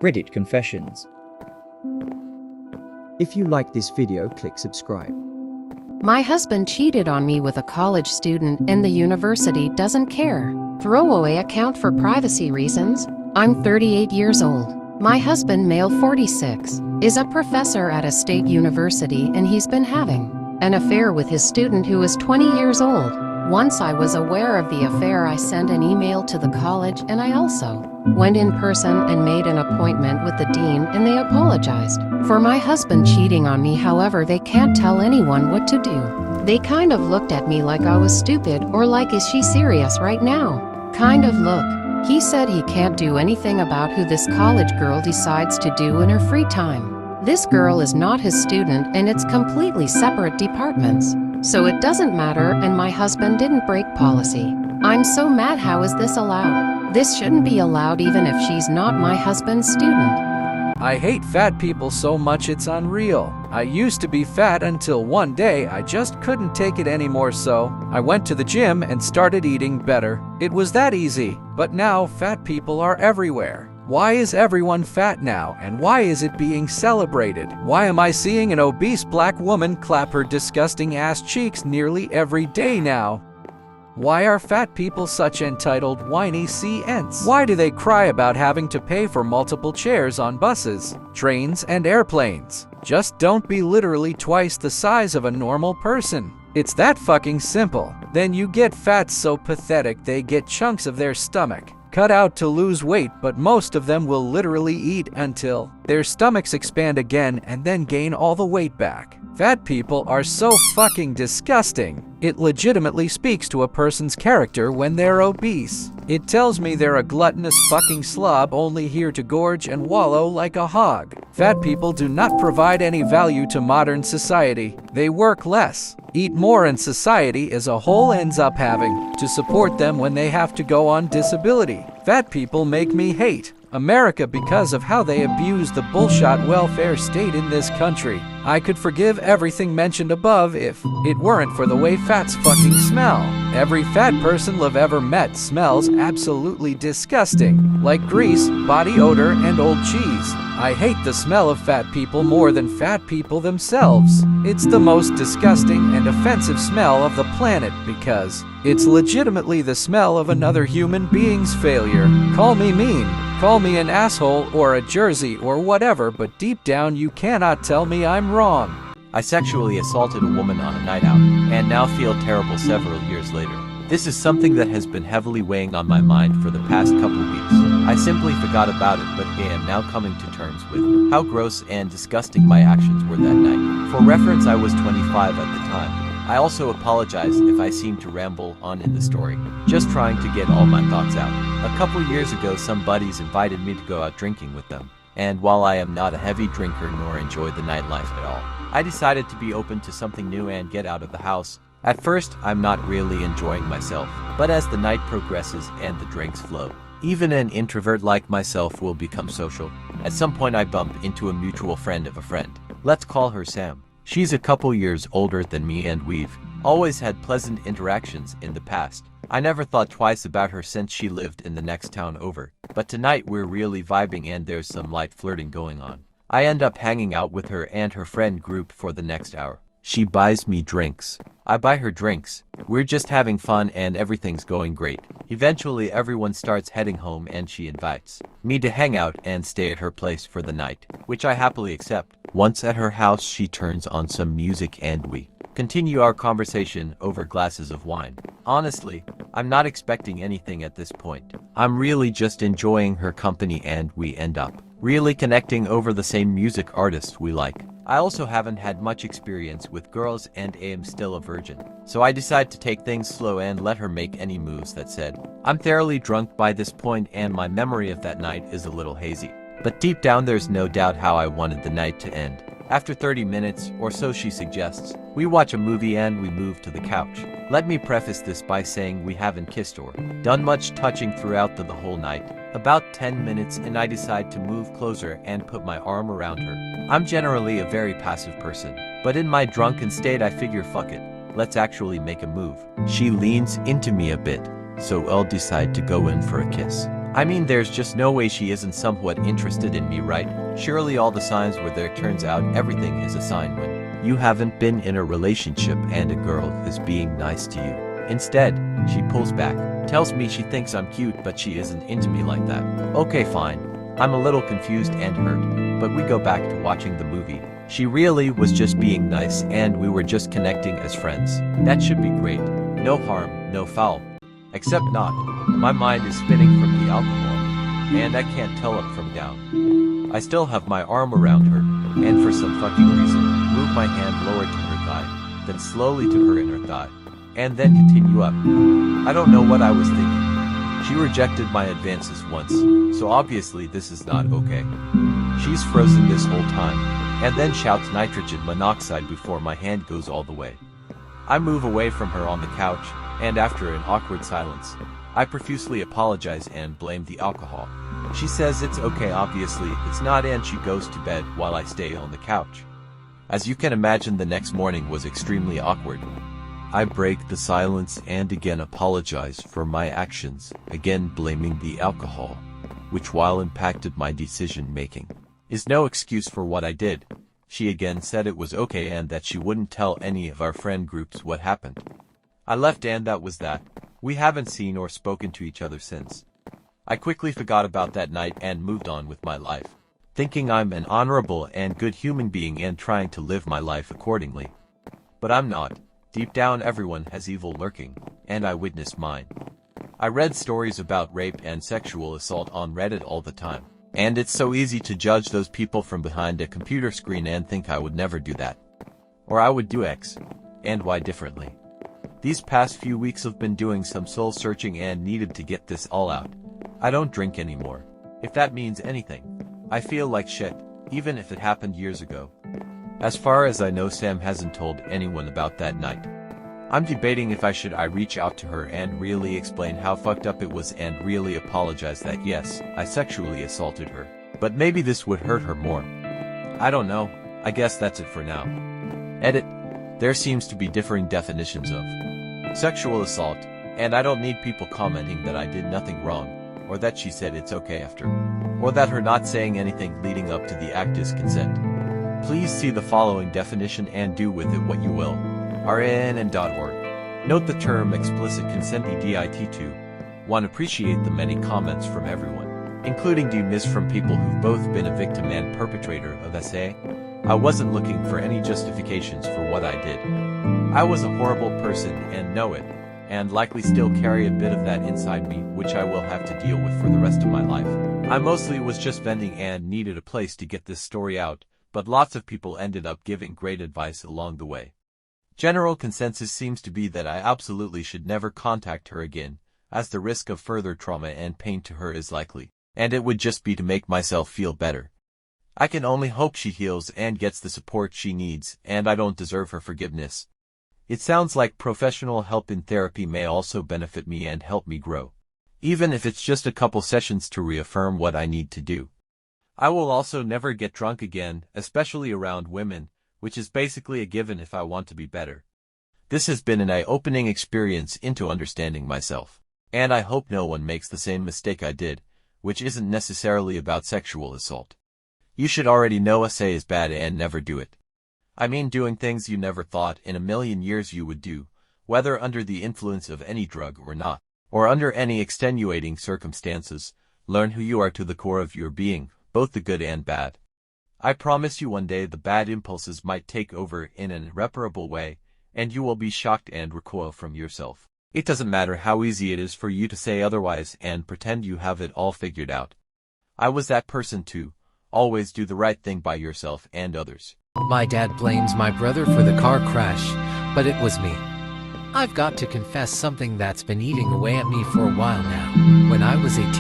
Reddit Confessions. If you like this video, click subscribe. My husband cheated on me with a college student and the university doesn't care. Throwaway account for privacy reasons. I'm 38 years old. My husband, male 46, is a professor at a state university and he's been having an affair with his student who is 20 years old. Once I was aware of the affair, I sent an email to the college and I also went in person and made an appointment with the dean and they apologized for my husband cheating on me. However, they can't tell anyone what to do. They kind of looked at me like I was stupid or like, is she serious right now? Kind of look. He said he can't do anything about who this college girl decides to do in her free time. This girl is not his student and it's completely separate departments. So it doesn't matter, and my husband didn't break policy. I'm so mad. How is this allowed? This shouldn't be allowed even if she's not my husband's student. I hate fat people so much it's unreal. I used to be fat until one day I just couldn't take it anymore, so I went to the gym and started eating better. It was that easy. But now fat people are everywhere. Why is everyone fat now, and why is it being celebrated? Why am I seeing an obese black woman clap her disgusting ass cheeks nearly every day now? Why are fat people such entitled whiny C-ents? Why do they cry about having to pay for multiple chairs on buses, trains, and airplanes? Just don't be literally twice the size of a normal person. It's that fucking simple. Then you get fat so pathetic they get chunks of their stomach cut out to lose weight, but most of them will literally eat until their stomachs expand again and then gain all the weight back. Fat people are so fucking disgusting. It legitimately speaks to a person's character when they're obese. It tells me they're a gluttonous fucking slob only here to gorge and wallow like a hog. Fat people do not provide any value to modern society. They work less, eat more, and society as a whole ends up having to support them when they have to go on disability. Fat people make me hate America because of how they abuse the bullshit welfare state in this country. I could forgive everything mentioned above if it weren't for the way fats fucking smell. Every fat person I've ever met smells absolutely disgusting, like grease, body odor, and old cheese. I hate the smell of fat people more than fat people themselves. It's the most disgusting and offensive smell of the planet because it's legitimately the smell of another human being's failure. Call me mean, call me an asshole or a Jersey or whatever, but deep down you cannot tell me I'm wrong. I sexually assaulted a woman on a night out, and now feel terrible several years later. This is something that has been heavily weighing on my mind for the past couple weeks. I simply forgot about it, but I am now coming to terms with how gross and disgusting my actions were that night. For reference, I was 25 at the time. I also apologize if I seem to ramble on in the story, just trying to get all my thoughts out. A couple years ago, some buddies invited me to go out drinking with them, and while I am not a heavy drinker nor enjoy the nightlife at all, I decided to be open to something new and get out of the house. At first, I'm not really enjoying myself, but as the night progresses and the drinks flow, even an introvert like myself will become social. At some point, I bump into a mutual friend of a friend. Let's call her Sam. She's a couple years older than me and we've always had pleasant interactions in the past. I never thought twice about her since she lived in the next town over. But tonight we're really vibing and there's some light flirting going on. I end up hanging out with her and her friend group for the next hour. She buys me drinks. I buy her drinks. We're just having fun and everything's going great. Eventually everyone starts heading home and she invites me to hang out and stay at her place for the night, which I happily accept. Once at her house, she turns on some music and we continue our conversation over glasses of wine. Honestly, I'm not expecting anything at this point. I'm really just enjoying her company and we end up really connecting over the same music artists we like. I also haven't had much experience with girls and am still a virgin, so I decide to take things slow and let her make any moves that said. I'm thoroughly drunk by this point and my memory of that night is a little hazy, but deep down there's no doubt how I wanted the night to end. After 30 minutes, or so she suggests, we watch a movie and we move to the couch. Let me preface this by saying we haven't kissed or done much touching throughout the whole night. About 10 minutes and I decide to move closer and put my arm around her. I'm generally a very passive person, but in my drunken state I figure fuck it, let's actually make a move. She leans into me a bit, so I'll decide to go in for a kiss. I mean, there's just no way she isn't somewhat interested in me, right? Surely all the signs were there. Turns out everything is a sign when you haven't been in a relationship and a girl is being nice to you. Instead, she pulls back, tells me she thinks I'm cute but she isn't into me like that. Okay, fine. I'm a little confused and hurt, but we go back to watching the movie. She really was just being nice and we were just connecting as friends. That should be great. No harm, no foul. Except not. My mind is spinning from the alcohol, and I can't tell up from down. I still have my arm around her, and for some fucking reason, move my hand lower to her thigh, then slowly to her inner thigh, and then continue up. I don't know what I was thinking. She rejected my advances once, so obviously this is not okay. She's frozen this whole time, and then shouts nitrogen monoxide before my hand goes all the way. I move away from her on the couch, and after an awkward silence, I profusely apologize and blame the alcohol. She says it's okay, obviously it's not, and she goes to bed while I stay on the couch. As you can imagine, the next morning was extremely awkward. I break the silence and again apologize for my actions, again blaming the alcohol, which while impacted my decision making, is no excuse for what I did. She again said it was okay and that she wouldn't tell any of our friend groups what happened. I left and that was that. We haven't seen or spoken to each other since. I quickly forgot about that night and moved on with my life, thinking I'm an honorable and good human being and trying to live my life accordingly. But I'm not. Deep down everyone has evil lurking, and I witnessed mine. I read stories about rape and sexual assault on Reddit all the time, and it's so easy to judge those people from behind a computer screen and think I would never do that. Or I would do X and Y differently. These past few weeks have been doing some soul searching and needed to get this all out. I don't drink anymore. If that means anything. I feel like shit, even if it happened years ago. As far as I know, Sam hasn't told anyone about that night. I'm debating if I should reach out to her and really explain how fucked up it was and really apologize that yes, I sexually assaulted her. But maybe this would hurt her more. I don't know. I guess that's it for now. Edit. There seems to be differing definitions of sexual assault, and I don't need people commenting that I did nothing wrong, or that she said it's okay after, or that her not saying anything leading up to the act is consent. Please see the following definition and do with it what you will. RNN.org. Note the term explicit consent EDIT2. One appreciate the many comments from everyone, including DMs from people who've both been a victim and perpetrator of SA. I wasn't looking for any justifications for what I did. I was a horrible person and know it, and likely still carry a bit of that inside me, which I will have to deal with for the rest of my life. I mostly was just venting and needed a place to get this story out, but lots of people ended up giving great advice along the way. General consensus seems to be that I absolutely should never contact her again, as the risk of further trauma and pain to her is likely, and it would just be to make myself feel better. I can only hope she heals and gets the support she needs, and I don't deserve her forgiveness. It sounds like professional help in therapy may also benefit me and help me grow, even if it's just a couple sessions to reaffirm what I need to do. I will also never get drunk again, especially around women, which is basically a given if I want to be better. This has been an eye-opening experience into understanding myself, and I hope no one makes the same mistake I did, which isn't necessarily about sexual assault. You should already know SA is bad and never do it. I mean doing things you never thought in a million years you would do, whether under the influence of any drug or not, or under any extenuating circumstances. Learn who you are to the core of your being, both the good and bad. I promise you one day the bad impulses might take over in an irreparable way, and you will be shocked and recoil from yourself. It doesn't matter how easy it is for you to say otherwise and pretend you have it all figured out. I was that person too. Always do the right thing by yourself and others. My dad blames my brother for the car crash, but it was me. I've got to confess something that's been eating away at me for a while now. When I was 18,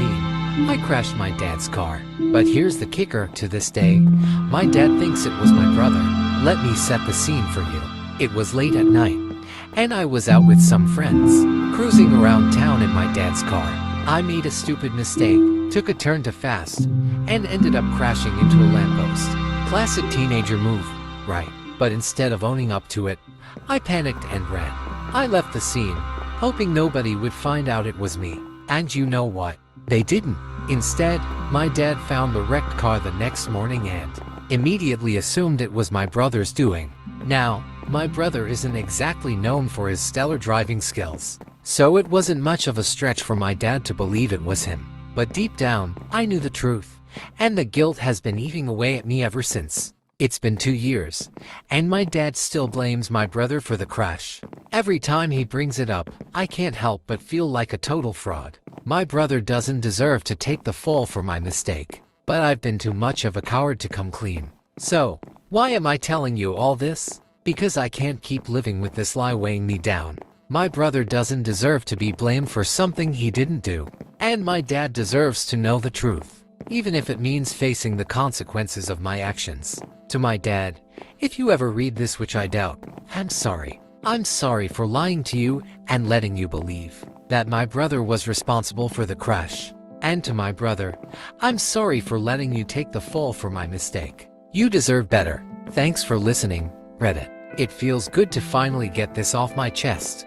I crashed my dad's car. But here's the kicker: to this day, my dad thinks it was my brother. Let me set the scene for you. It was late at night, and I was out with some friends, cruising around town in my dad's car. I made a stupid mistake, took a turn too fast, and ended up crashing into a lamppost. Classic teenager move, right? But instead of owning up to it, I panicked and ran. I left the scene, hoping nobody would find out it was me. And you know what? They didn't. Instead, my dad found the wrecked car the next morning and immediately assumed it was my brother's doing. Now, my brother isn't exactly known for his stellar driving skills, so it wasn't much of a stretch for my dad to believe it was him. But deep down, I knew the truth, and the guilt has been eating away at me ever since. It's been 2 years, and my dad still blames my brother for the crash. Every time he brings it up, I can't help but feel like a total fraud. My brother doesn't deserve to take the fall for my mistake, but I've been too much of a coward to come clean. So, why am I telling you all this? Because I can't keep living with this lie weighing me down. My brother doesn't deserve to be blamed for something he didn't do, and my dad deserves to know the truth, even if it means facing the consequences of my actions. To my dad, if you ever read this, which I doubt, I'm sorry. I'm sorry for lying to you and letting you believe that my brother was responsible for the crash. And to my brother, I'm sorry for letting you take the fall for my mistake. You deserve better. Thanks for listening, Reddit. It feels good to finally get this off my chest.